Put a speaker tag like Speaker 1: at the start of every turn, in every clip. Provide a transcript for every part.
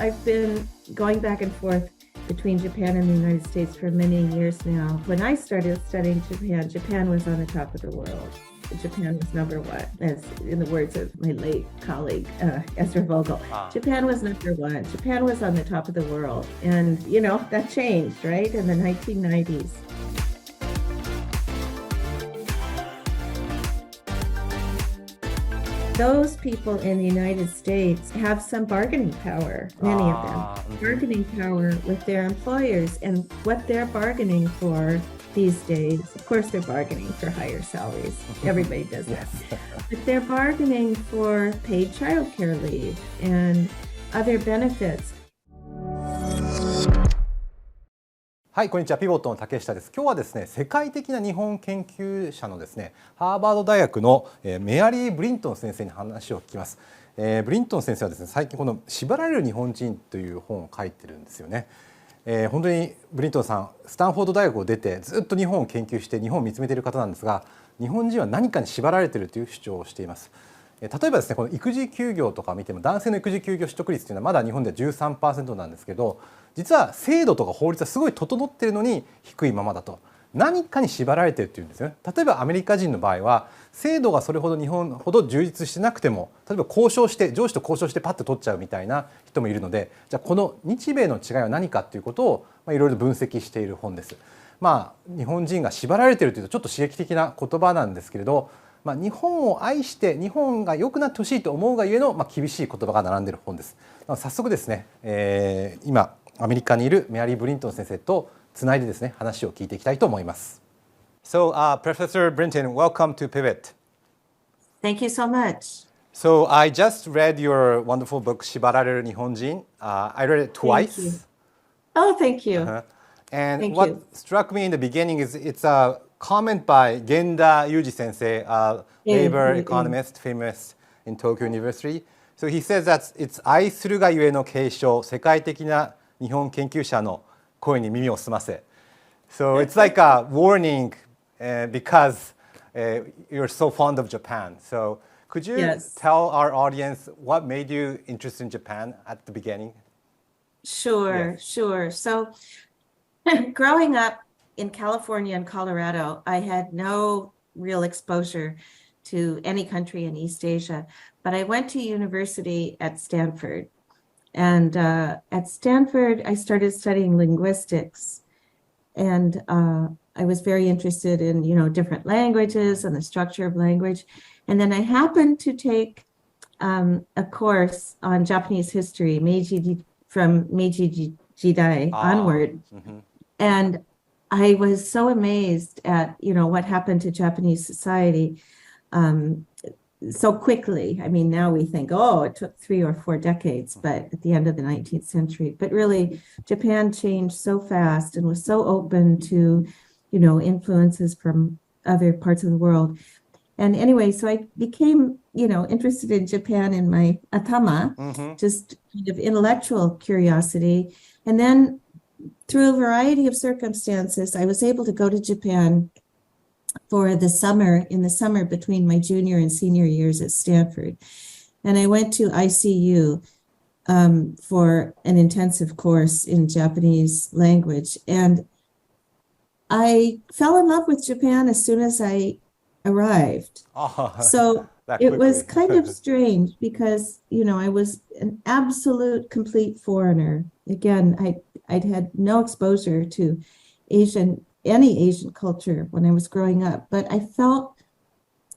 Speaker 1: I've been going back and forth between Japan and the United States for many years now. When I started studying Japan, Japan was on the top of the world. Japan was number one, as in the words of my late colleague, Esther Vogel. Japan was number one. Japan was on the top of the world. And, that changed, right, in the 1990s. Those people in the United States have some bargaining power, many of them, bargaining power with their employers, and what they're bargaining for these days, of course they're bargaining for higher salaries, everybody does that, but they're bargaining for paid childcare leave and other benefits.
Speaker 2: はい、こんにちは。ピボットの竹下です。今日はですね、世界的な日本研究者のですね、ハーバード大学のメアリー・ブリントン先生に話を聞きます。ブリントン先生はですね、最近この縛られる日本人という本を書いてるんですよね。本当にブリントンさん、スタンフォード大学を出てずっと日本を研究して日本を見つめている方なんですが、日本人は何かに縛られているという主張をしています。例えばですね、この育児休業とかを見ても男性の育児休業取得率というのはまだ日本では 13% なんですけど、実は制度とか法律はすごい整っているのに低いままだと、何かに縛られているというんですよね。例えばアメリカ人の場合は制度がそれほど日本ほど充実してなくても、例えば交渉して上司と交渉してパッと取っちゃうみたいな人もいるので、じゃあこの日米の違いは何かということをいろいろ分析している本です。日本人が縛られているというとちょっと刺激的な言葉なんですけれど、日本を愛して日本が良くなってほしいと思うがゆえの厳しい言葉が並んでいる本です。早速ですね、今アメリカにいるメアリー・ブリントン先生とつないでですね、話を聞いていきたいと思います。So, Professor Brinton, welcome to Pivot.
Speaker 1: Thank you so much.
Speaker 2: So, I just read your wonderful book, 縛られる日本人. I read it twice.
Speaker 1: Oh, thank you.
Speaker 2: And
Speaker 1: Thank
Speaker 2: what
Speaker 1: you.
Speaker 2: struck me in the beginning is it's a comment by Genda Yuji sensei, a labor economist famous in Tokyo University. So he says that it's 愛するがゆえの継承、世界的な日本研究者の声に耳を澄ませ。So it's like a warning because you're so fond of Japan. So could you tell our audience what made you interested in Japan at the beginning?
Speaker 1: Sure. So growing up in California and Colorado, I had no real exposure to any country in East Asia, but I went to university at Stanford. And at Stanford, I started studying linguistics. And I was very interested in, different languages and the structure of language. And then I happened to take a course on Japanese history, from Meiji Jidai onward. And I was so amazed at, what happened to Japanese society so quickly. I mean, now we think, it took 3 or 4 decades, but at the end of the 19th century. But really, Japan changed so fast and was so open to, influences from other parts of the world. And anyway, so I became, interested in Japan in my atama, just kind of intellectual curiosity. And then through a variety of circumstances, I was able to go to Japan for in the summer between my junior and senior years at Stanford. And I went to ICU for an intensive course in Japanese language. And I fell in love with Japan as soon as I arrived. So it was kind of strange because, I was an absolute complete foreigner. Again, I'd had no exposure to any Asian culture when I was growing up, but I felt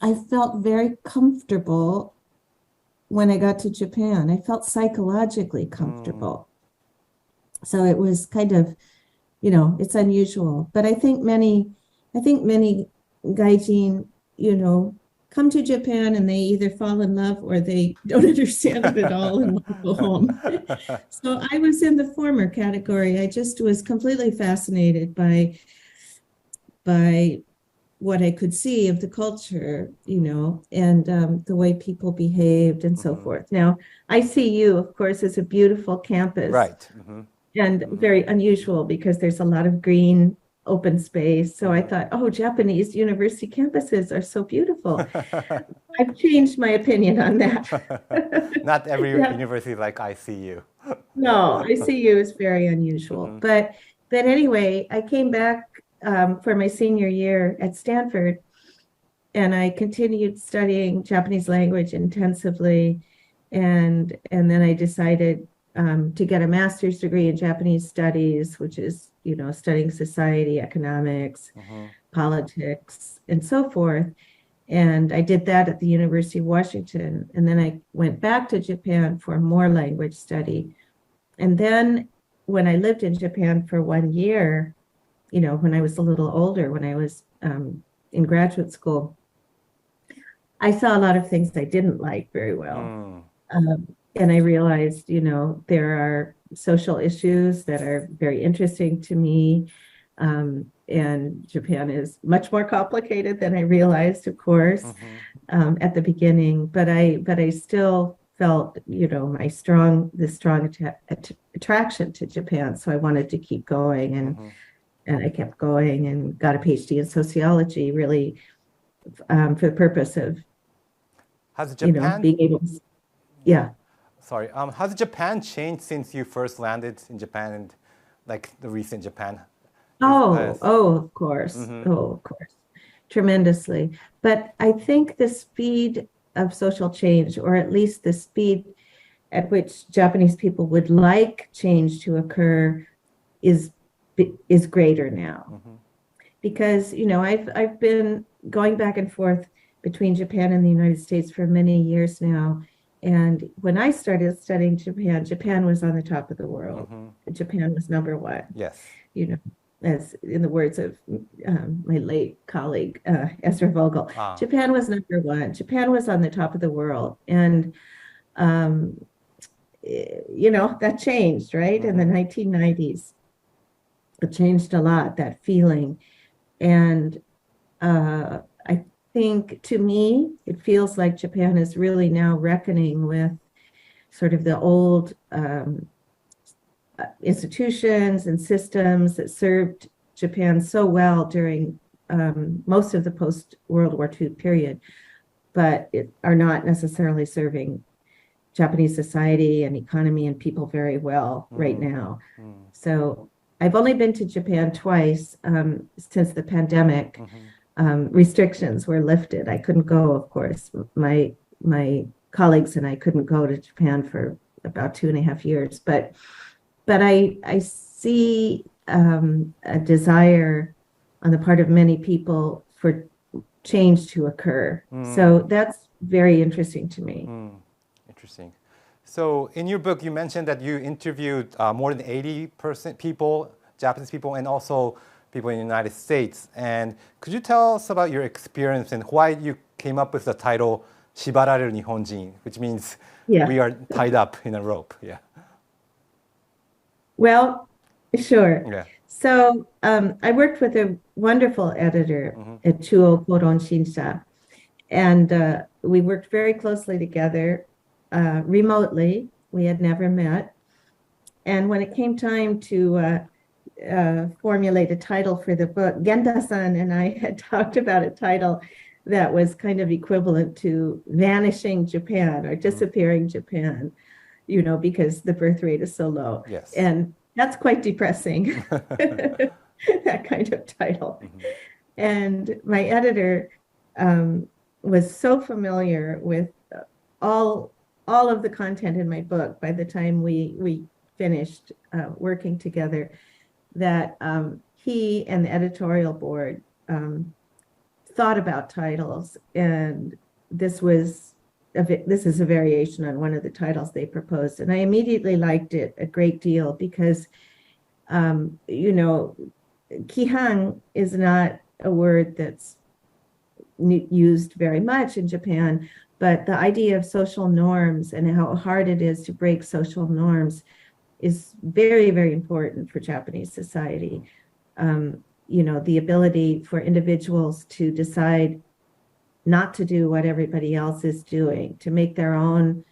Speaker 1: very comfortable when I got to Japan. I felt psychologically comfortable. So it was kind of, it's unusual, but I think many gaijin, come to Japan and they either fall in love or they don't understand it at all and want to go home. So I was in the former category. I just was completely fascinated by what I could see of the culture, and the way people behaved and so forth. Now, ICU, of course, is a beautiful campus.
Speaker 2: Right.
Speaker 1: And very unusual because there's a lot of green open space. So I thought, oh, Japanese university campuses are so beautiful. I've changed my opinion on that.
Speaker 2: Not every
Speaker 1: Yeah.
Speaker 2: university like ICU.
Speaker 1: No, ICU is very unusual. But anyway, I came back for my senior year at Stanford, and I continued studying Japanese language intensively. And then I decided to get a master's degree in Japanese studies, which is, studying society, economics, politics, and so forth. And I did that at the University of Washington. And then I went back to Japan for more language study. And then when I lived in Japan for 1 year, when I was a little older, when I was in graduate school, I saw a lot of things I didn't like very well. And I realized, there are social issues that are very interesting to me. And Japan is much more complicated than I realized, of course, at the beginning. But I still felt, the strong attraction to Japan. So I wanted to keep going, and I kept going and got a PhD in sociology, really for the purpose of,
Speaker 2: Has Japan,
Speaker 1: being able to, yeah.
Speaker 2: Sorry, has Japan changed since you first landed in Japan and like the recent Japan?
Speaker 1: Of course. Oh, of course. Tremendously. But I think the speed of social change, or at least the speed at which Japanese people would like change to occur, is greater now. Because, I've been going back and forth between Japan and the United States for many years now. And when I started studying Japan, Japan was on the top of the world. Japan was number one.
Speaker 2: Yes.
Speaker 1: As in the words of my late colleague, Ezra Vogel, Japan was number one. Japan was on the top of the world. And, that changed, right? In the 1990s, it changed a lot, that feeling. And I think, to me, it feels like Japan is really now reckoning with sort of the old institutions and systems that served Japan so well during most of the post-World War II period, but are not necessarily serving Japanese society and economy and people very well right now. So I've only been to Japan twice since the pandemic. Restrictions were lifted. I couldn't go, of course. My colleagues and I couldn't go to Japan for about 2.5 years. But I see a desire on the part of many people for change to occur. So that's very interesting to me.
Speaker 2: Interesting. So in your book, you mentioned that you interviewed more than 80% people, Japanese people, and also people in the United States. And could you tell us about your experience and why you came up with the title 縛られる日本人, which means we are tied up in a rope. Yeah.
Speaker 1: Well, sure.
Speaker 2: Yeah.
Speaker 1: So I worked with a wonderful editor at Chuo Koron Shinsha, and we worked very closely together remotely. We had never met. And when it came time to formulate a title for the book, Genda-san and I had talked about a title that was kind of equivalent to Vanishing Japan or Disappearing Japan, because the birth rate is so low.
Speaker 2: Yes.
Speaker 1: And that's quite depressing, that kind of title. And my editor was so familiar with all of the content in my book by the time we finished working together, that he and the editorial board thought about titles, and this is a variation on one of the titles they proposed, and I immediately liked it a great deal because Kihang is not a word that's used very much in Japan, but the idea of social norms and how hard it is to break social norms is very, very important for Japanese society. The ability for individuals to decide not to do what everybody else is doing, to make their own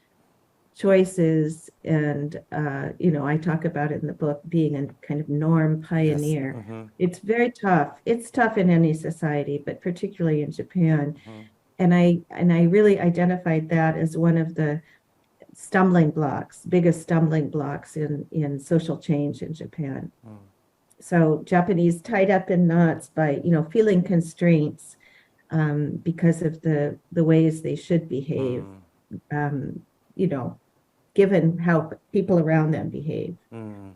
Speaker 1: choices. And, I talk about it in the book, being a kind of norm pioneer.
Speaker 2: Yes. Mm-hmm.
Speaker 1: It's very tough. It's tough in any society, but particularly in Japan.
Speaker 2: Mm-hmm.
Speaker 1: And I really identified that as one of the biggest stumbling blocks in social change in Japan. Mm. So Japanese tied up in knots by, feeling constraints because of the ways they should behave, given how people around them behave.
Speaker 2: Mm.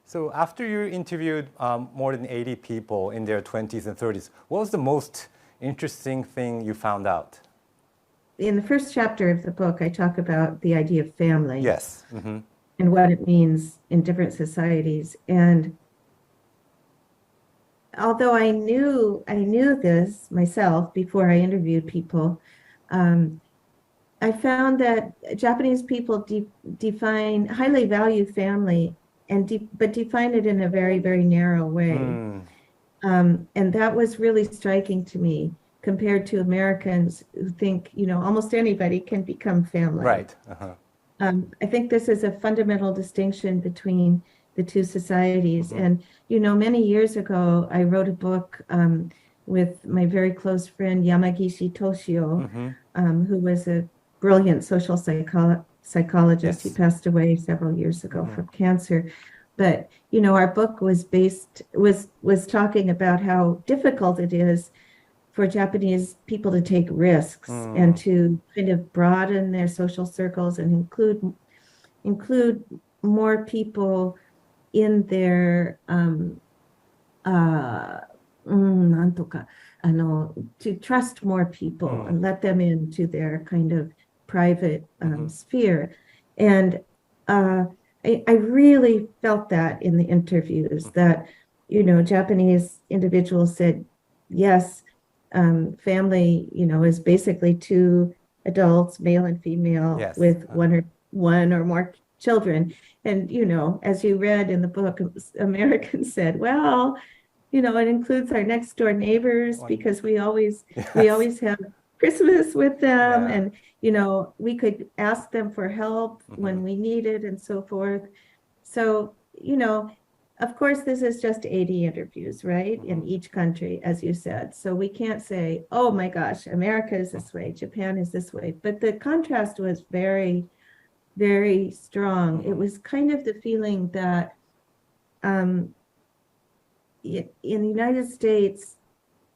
Speaker 2: So after you interviewed more than 80 people in their 20s and 30s, what was the most interesting thing you found out?
Speaker 1: In the first chapter of the book, I talk about the idea of family.
Speaker 2: Yes. Mm-hmm.
Speaker 1: And what it means in different societies. And although I knew this myself before I interviewed people, I found that Japanese people highly value family, but define it in a very, very narrow way. And that was really striking to me compared to Americans who think, almost anybody can become family.
Speaker 2: Right. Uh-huh.
Speaker 1: I think this is a fundamental distinction between the two societies. And, many years ago, I wrote a book with my very close friend, Yamagishi Toshio, who was a brilliant social psychologist. Yes. He passed away several years ago from cancer. But, our book was talking about how difficult it is for Japanese people to take risks and to kind of broaden their social circles and include more people in their to trust more people and let them into their kind of private sphere. And I really felt that in the interviews that, Japanese individuals said, yes, family, is basically two adults, male and female, yes, with one or more children. And, as you read in the book, Americans said, well, it includes our next door neighbors because we always have Christmas with them. Yeah. And, we could ask them for help when we need it and so forth. So, of course, this is just 80 interviews, right, in each country, as you said. So we can't say, oh, my gosh, America is this way, Japan is this way. But the contrast was very, very strong. It was kind of the feeling that in the United States,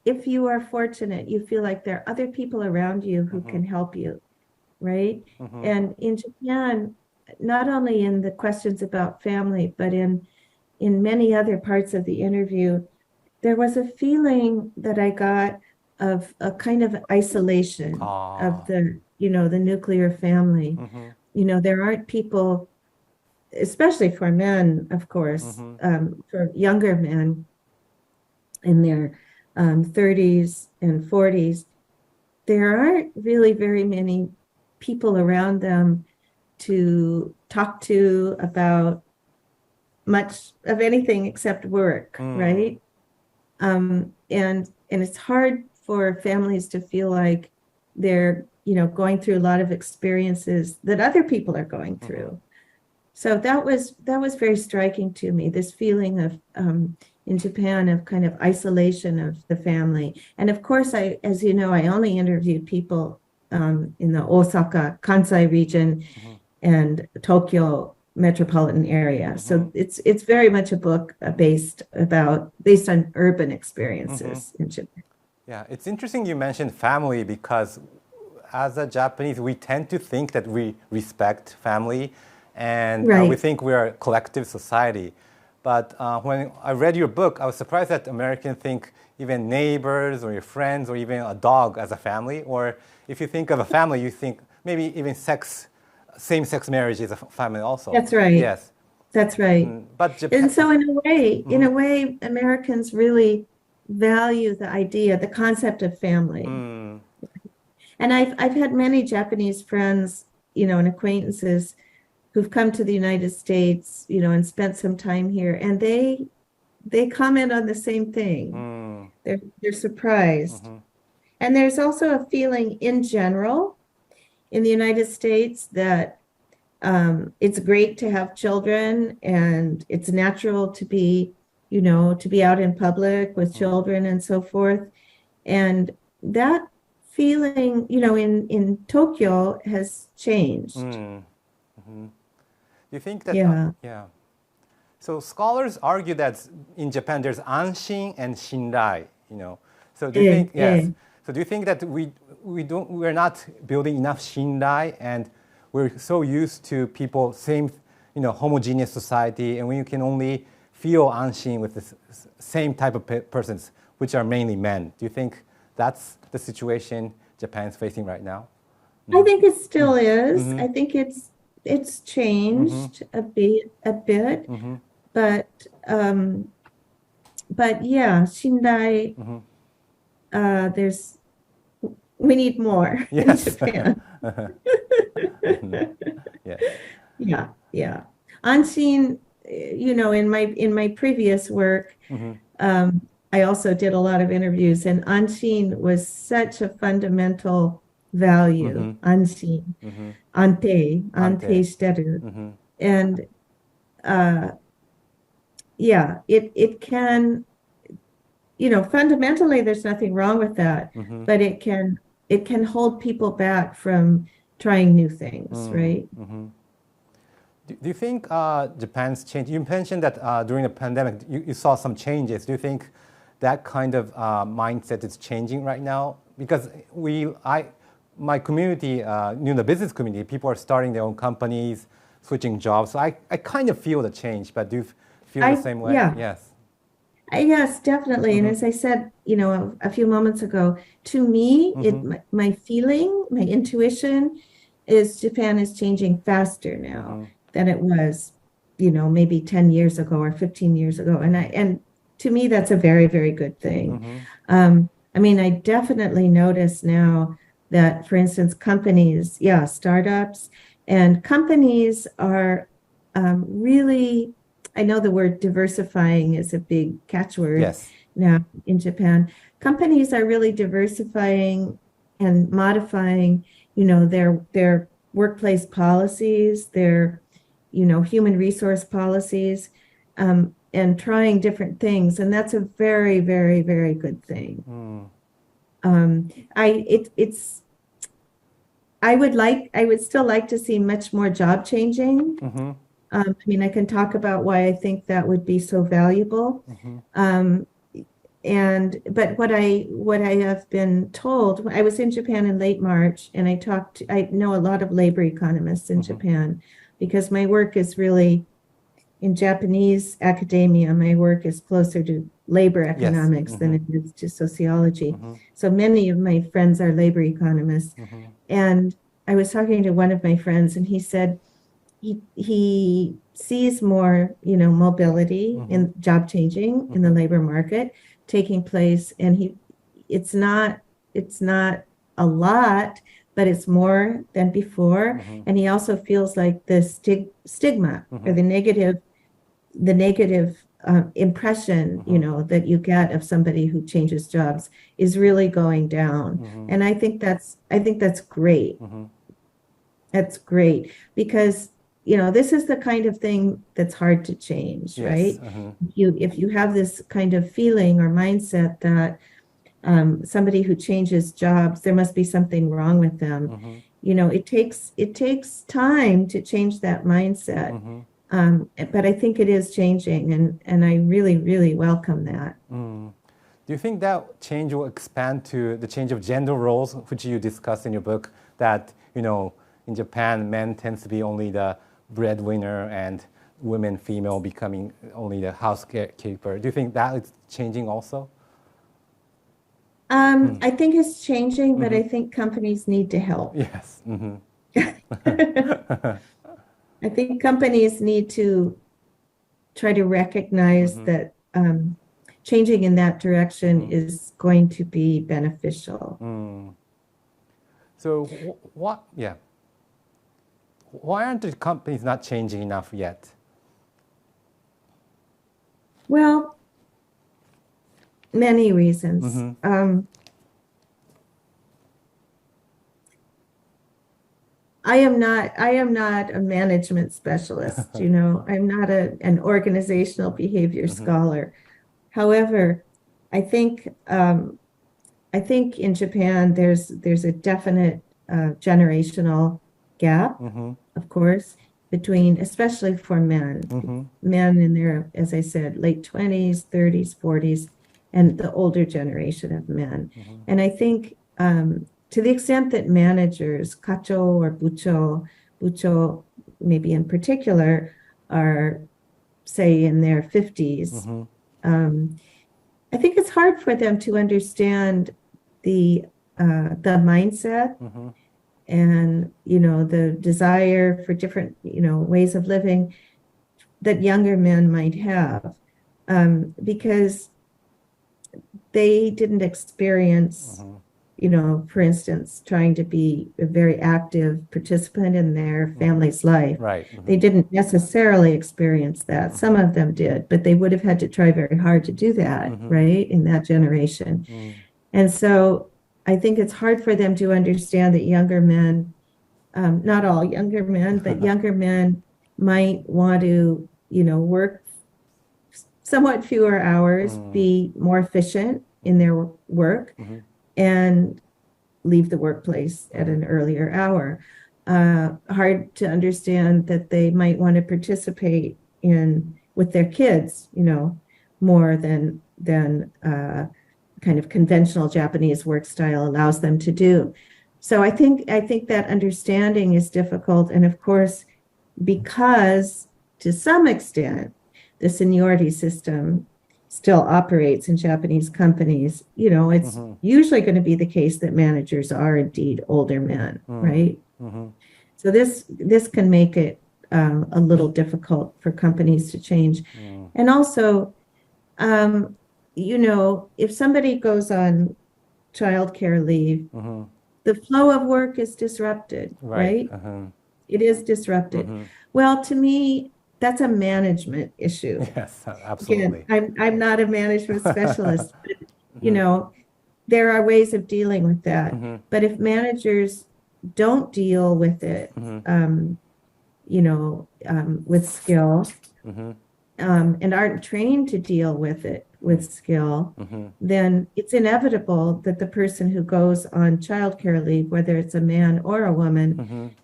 Speaker 1: if you are fortunate, you feel like there are other people around you who can help you, right? And in Japan, not only in the questions about family, but in many other parts of the interview, there was a feeling that I got of a kind of isolation of the nuclear family. There aren't people, especially for men, of course, for younger men in their 30s and 40s, there aren't really very many people around them to talk to about much of anything except work, right? And it's hard for families to feel like they're, going through a lot of experiences that other people are going through. So that was very striking to me, this feeling of in Japan of kind of isolation of the family. And of course, as you know, I only interviewed people in the Osaka, Kansai region and Tokyo metropolitan area. So it's very much a book based on urban experiences in Japan.
Speaker 2: Yeah, it's interesting you mentioned family because as a Japanese, we tend to think that we respect family and we think we are a collective society. But when I read your book, I was surprised that Americans think even neighbors or your friends or even a dog as a family. Or if you think of a family, you think maybe even same-sex marriage is a family also.
Speaker 1: That's right.
Speaker 2: Yes.
Speaker 1: That's right.
Speaker 2: But Japan,
Speaker 1: and so in a way, Americans really value the concept of family. And I've had many Japanese friends, and acquaintances who've come to the United States, and spent some time here, and they comment on the same thing. They're surprised. And there's also a feeling in general in the United States that it's great to have children, and it's natural to be, to be out in public with children and so forth. And that feeling, in Tokyo has changed.
Speaker 2: Do you think that?
Speaker 1: Yeah.
Speaker 2: Yeah. So scholars argue that in Japan there's anshin and shinrai. So do you think? Yes. So do you think that we're not building enough shinrai, and we're so used to people same, homogeneous society, and we can only feel anshin with the same type of persons, which are mainly men. Do you think that's the situation Japan's facing right now?
Speaker 1: I think it still is. I think it's changed a bit, but yeah, Shindai, we need more in Japan.
Speaker 2: Yes.
Speaker 1: Yeah. Anshin, in my previous work, I also did a lot of interviews, and anshin was such a fundamental value. Anshin, ante shiteru. And it can, fundamentally there's nothing wrong with that, but it can hold people back from trying new things, right?
Speaker 2: Do you think Japan's change? You mentioned that during the pandemic you saw some changes. Do you think that kind of mindset is changing right now? Because my community, the business community, people are starting their own companies, switching jobs. So I kind of feel the change, but do you feel the same way?
Speaker 1: Yeah.
Speaker 2: Yes.
Speaker 1: Yes, definitely. And as I said, a few moments ago, to me, my feeling, my intuition is Japan is changing faster now than it was, maybe 10 years ago or 15 years ago. And to me, that's a very, very good thing. I definitely notice now that, for instance, companies, startups and companies are really, I know the word diversifying is a big catchword now in Japan. Companies are really diversifying and modifying, their workplace policies, their, human resource policies, and trying different things. And that's a very, very, very good thing. I would still like to see much more job changing. I can talk about why I think that would be so valuable. But what I have been told, I was in Japan in late March, and I know a lot of labor economists in Japan, because my work is really in Japanese academia. My work is closer to labor economics than it is to sociology. So many of my friends are labor economists. And I was talking to one of my friends, and he said he sees more, mobility in job changing in the labor market taking place, and it's not a lot, but it's more than before. And he also feels like the stigma or the negative impression, that you get of somebody who changes jobs is really going down. And I think that's great. That's great, because this is the kind of thing that's hard to change, right? If you have this kind of feeling or mindset that somebody who changes jobs, there must be something wrong with them. It takes time to change that mindset. But I think it is changing, and I really, really welcome that.
Speaker 2: Do you think that change will expand to the change of gender roles, which you discuss in your book, that, in Japan, men tends to be only the breadwinner and women, female, becoming only the housekeeper? Do you think that is changing also?
Speaker 1: I think it's changing, but I think companies need to help.
Speaker 2: Yes.
Speaker 1: I think companies need to try to recognize that changing in that direction is going to be beneficial.
Speaker 2: So why aren't the companies not changing enough yet?
Speaker 1: Well, many reasons. I am not a management specialist, you know, I'm not an organizational behavior scholar. However, I think in Japan there's a definite generational gap, of course, between, especially for men, men in their, as I said, late 20s, 30s, 40s, and the older generation of men. And I think to the extent that managers, kacho or bucho maybe in particular, are, say, in their 50s, I think it's hard for them to understand the mindset and, you know, the desire for different, you know, ways of living that younger men might have, because they didn't experience, you know, for instance, trying to be a very active participant in their family's life.
Speaker 2: Right.
Speaker 1: They didn't necessarily experience that. Some of them did, but they would have had to try very hard to do that, right, in that generation. And so I think it's hard for them to understand that younger men, not all younger men, but younger men might want to, you know, work somewhat fewer hours, be more efficient in their work, and leave the workplace at an earlier hour. Hard to understand that they might want to participate with their kids, you know, more than kind of conventional Japanese work style allows them to do. So I think that understanding is difficult. And of course, because to some extent, the seniority system still operates in Japanese companies, you know, it's usually going to be the case that managers are indeed older men, right? So this can make it a little difficult for companies to change. And also, you know, if somebody goes on childcare leave, the flow of work is disrupted, right? It is disrupted. Well, to me, that's a management issue.
Speaker 2: Yes, absolutely.
Speaker 1: Again, I'm not a management specialist, but, you know, there are ways of dealing with that. But if managers don't deal with it, you know, with skill, and aren't trained to deal with it with skill, then it's inevitable that the person who goes on childcare leave, whether it's a man or a woman,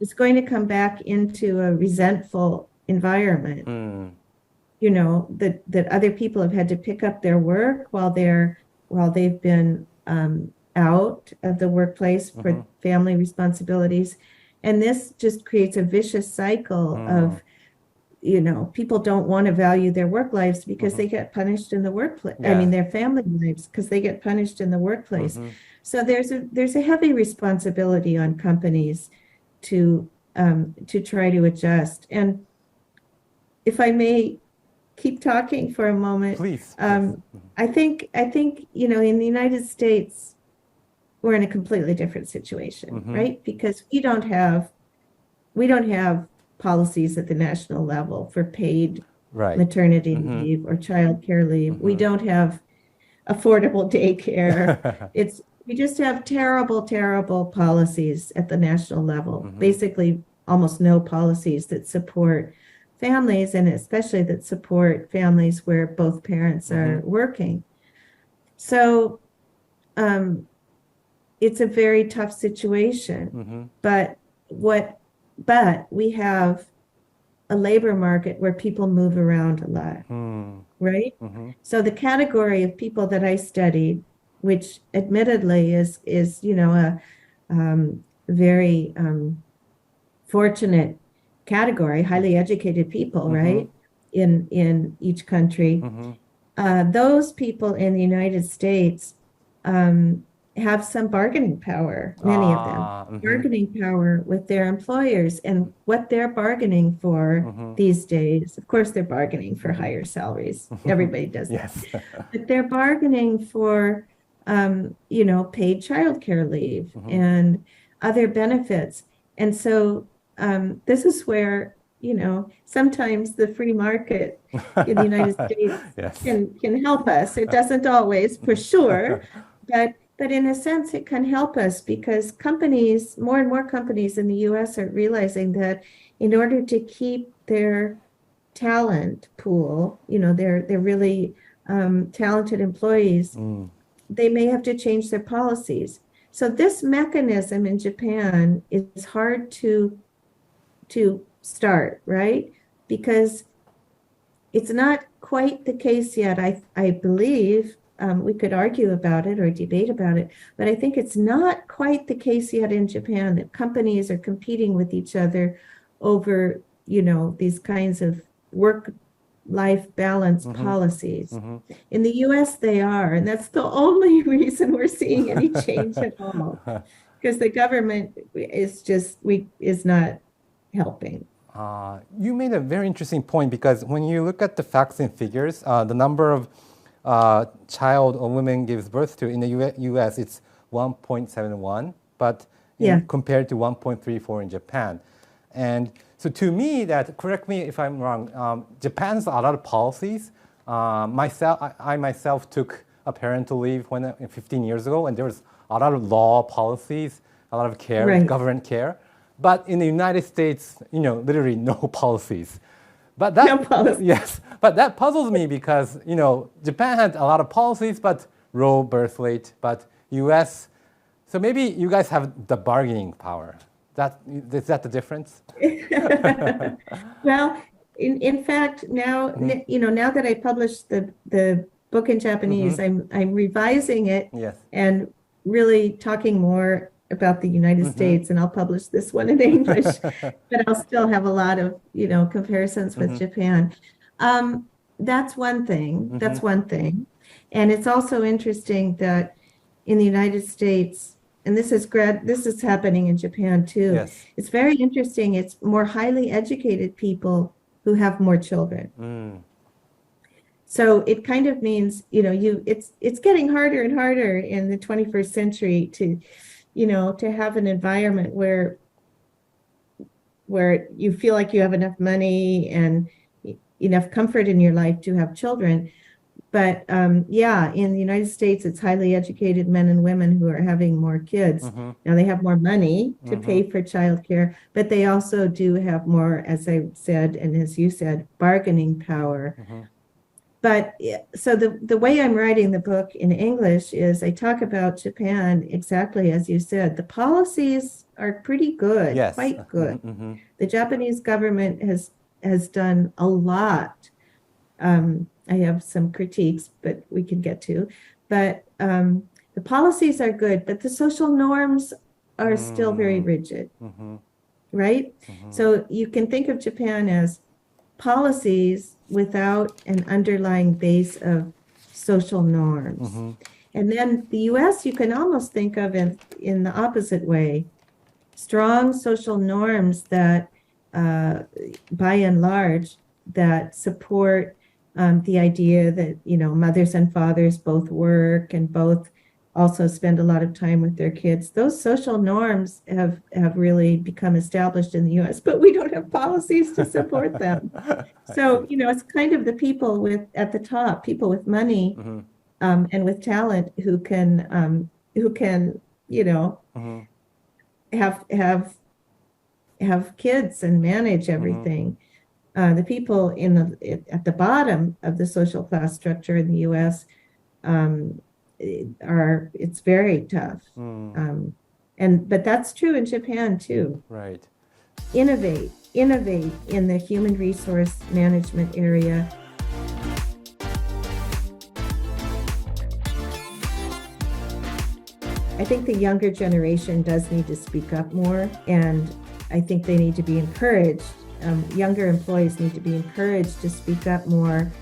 Speaker 1: is going to come back into a resentful environment. You know, that other people have had to pick up their work while they've been out of the workplace for family responsibilities. And this just creates a vicious cycle of, you know, people don't want to value their work lives because they get punished in the workplace. I mean, their family lives because they get punished in the workplace. So there's a heavy responsibility on companies to try to adjust. And if I may keep talking for a moment,
Speaker 2: please.
Speaker 1: I think you know, in the United States, we're in a completely different situation, right? Because we don't have policies at the national level for paid maternity leave or childcare leave. We don't have affordable daycare. We just have terrible policies at the national level. Basically, almost no policies that support families, and especially that support families where both parents are working. So it's a very tough situation. But we have a labor market where people move around a lot, right? So the category of people that I studied, which admittedly is you know, a very fortunate category, highly educated people, right, in each country. Those people in the United States have some bargaining power, many of them, bargaining power with their employers. And what they're bargaining for these days, of course, they're bargaining for higher salaries. Everybody does that. But they're bargaining for, you know, paid childcare leave and other benefits. And so this is where, you know, sometimes the free market in the United States can help us. It doesn't always, for sure. But but in a sense, it can help us because more and more companies in the US are realizing that in order to keep their talent pool, they're really talented employees, they may have to change their policies. So this mechanism in Japan is hard to start, right? Because it's not quite the case yet. I believe we could argue about it or debate about it, but I think it's not quite the case yet in Japan that companies are competing with each other over, these kinds of work-life balance policies. In the US, they are, and that's the only reason we're seeing any change at all, because the government is not helping.
Speaker 2: You made a very interesting point because when you look at the facts and figures, the number of child or women gives birth to in the US, it's 1.71, but compared to 1.34 in Japan. And so to me, correct me if I'm wrong, Japan has a lot of policies. I myself took a parental leave 15 years ago, and there was a lot of law policies, a lot of care,
Speaker 1: right.
Speaker 2: government care. But in the United States, literally no policies. But that,
Speaker 1: no policies.
Speaker 2: Yes, but that puzzles me because, Japan had a lot of policies, but low birth rate, but US, so maybe you guys have the bargaining power. Is that the difference?
Speaker 1: Well, in fact, now, now that I published the book in Japanese, I'm revising it and really talking more about the United States, and I'll publish this one in English, but I'll still have a lot of, comparisons with Japan. That's one thing. That's one thing. And it's also interesting that in the United States, and this is happening in Japan too.
Speaker 2: Yes.
Speaker 1: It's very interesting. It's more highly educated people who have more children. So it kind of means, it's getting harder and harder in the 21st century to have an environment where you feel like you have enough money and enough comfort in your life to have children. But in the United States, it's highly educated men and women who are having more kids. Now they have more money to pay for childcare, but they also do have more, as I said, and as you said, bargaining power. But so the way I'm writing the book in English is I talk about Japan exactly as you said. The policies are pretty good, quite good. The Japanese government has done a lot. I have some critiques, but we can get to. But the policies are good, but the social norms are still very rigid, right? So you can think of Japan as policies without an underlying base of social norms. And then the US, you can almost think of in the opposite way. Strong social norms that, by and large, that support the idea that, mothers and fathers both work and both also spend a lot of time with their kids. Those social norms have really become established in the US, but we don't have policies to support them. So, it's kind of the people at the top, people with money and with talent who can have kids and manage everything. The people at the bottom of the social class structure in the U.S. It's very tough. But that's true in Japan too.
Speaker 2: Right.
Speaker 1: Innovate in the human resource management area. I think the younger generation does need to speak up more, and I think they need to be encouraged. Younger employees need to be encouraged to speak up more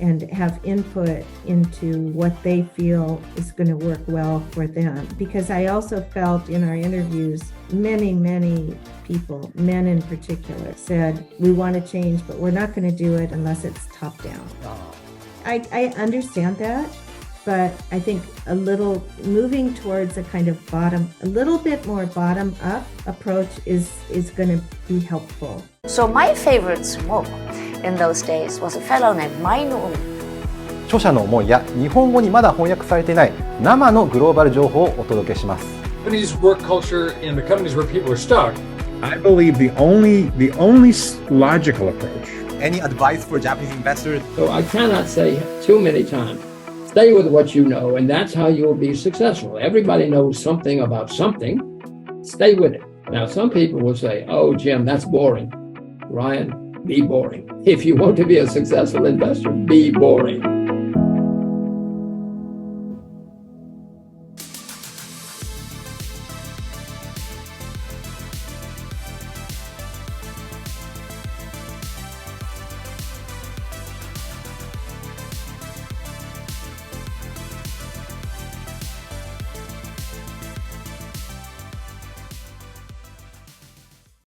Speaker 1: and have input into what they feel is going to work well for them. Because I also felt in our interviews, many people, men in particular, said, we want to change, but we're not going to do it unless it's top down. I understand that, but I think a little moving towards a little bit more bottom up approach is going to be helpful.
Speaker 3: So my favorite smoke in those days was a fellow named Mainu.
Speaker 2: 著者の思いや日本語にまだ翻訳されていない生のグローバル情報をお届けします。
Speaker 3: Japanese work culture in the companies where people are stuck.
Speaker 4: I believe the only logical approach.
Speaker 2: Any advice for Japanese investors?
Speaker 5: So I cannot say too many times, stay with what you know, and that's how you'll be successful. Everybody knows something about something. Stay with it. Now, some people will say, oh, Jim, that's boring. Ryan, be boring. If you want to be a successful investor, be boring.